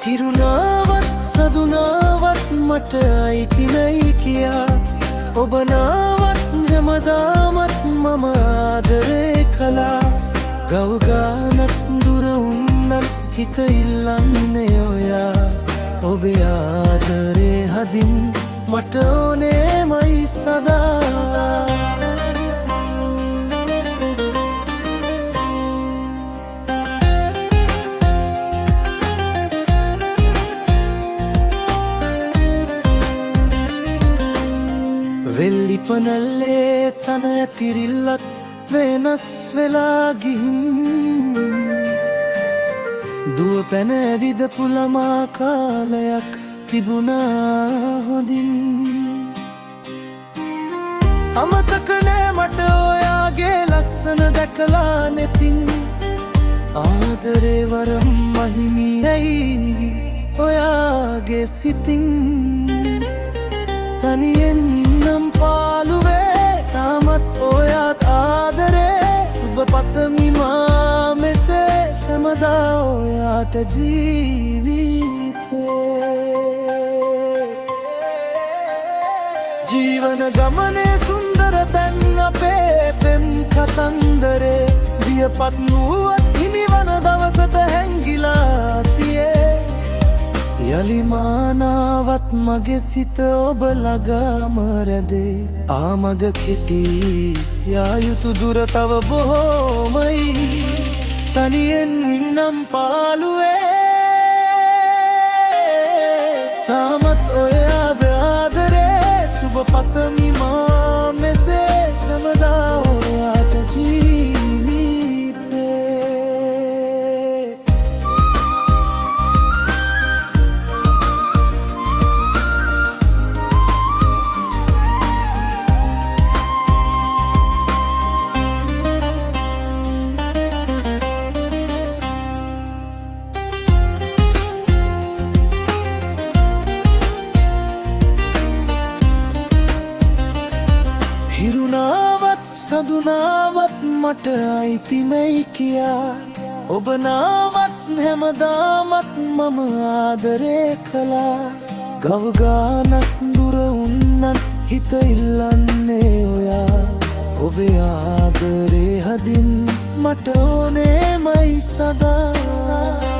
හිරුනාවත් සදුනාවත් මට අයිති නැයි කියා ඔබ නාවත් හැමදාමත් මම ආදරේ කළා ගවගානක් දුර උන්නත් හිත ඉල්ලන්නේ ඔයා ඔබේ ආදරේ හදින් මට ඕනේමයි සදා වෙල්ලිපනල්ලේ තන ඇතිරිල්ලත් වෙනස් වෙලා ගිහින් දුව පැන ඇවිද පුළමා කාලයක් තිබුණා හොඳින් අමතක නෑ මට ඔයාගේ ලස්සන දැකලා නැතින් ආදරේ වරම් මහිමි ඇයි ඔයාගේ සිතින් තනියෙන් ඉන්නම් පාළුවේ තාමත් ඔයාත් ආදරේ සුබ පතමි මා මෙසේ සැමදා ඔයාට ජීවන ගමනේ සුන්දර තැන් අපේ පෙම් කතන්දරේ වියපත් නුවත් හිමිවන දවසට හැංගිලා තියේ යලි මානාවත් මගේ සිත ඔබ ළඟම රැඳේ ආමග කෙටි යා යුතු දුර තව බොහෝමයි තනියෙන් ඉන්නම් පාළුවේ තාමත් ඔයාද ආදරේ සුබ පතමි මා මෙසේ සැමදා ඔයාට හිරුනාවත් සදුනාවත් මට අයිති නැයි කියා ඔබ නාවත් හැමදාමත් මම ආදරේ කළා ගවගානක් දුර උන්නත් හිත ඉල්ලන්නේ ඔයා ඔබේ ආදරේ හදින් මට ඕනේමයි සදා